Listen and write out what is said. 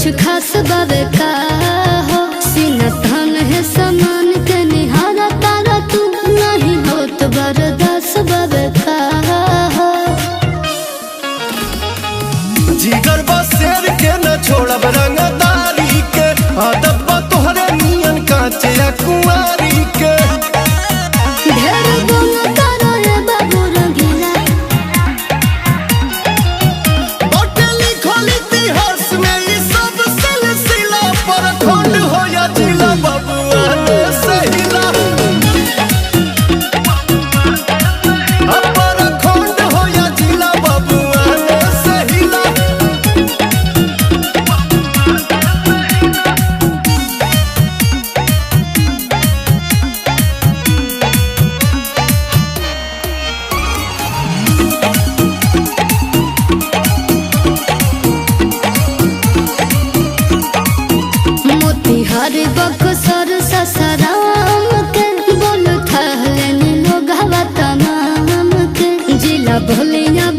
कुछ खास बाबे का हो सीना धन है समान के निहारा तारा तू नहीं हो तो बर्दाश्त बाबे का हो। जिगर बा शेर के न छोड़ब रंगदारी के आदत बा तोहरे नियन कांचे या कुंवारी के। ढेर बोल करो रे बाबू रंगीला बाटे लिखल इतिहास में ई सब सिलसिला पर खंड हो या जिला बबुआ ने सहिला। अपर खंड हो या जिला बबुआ ने सहिला। मोतिहारी बक्सर ससराम के बोल थहले लोग हवा तमाम के जिला भोलिया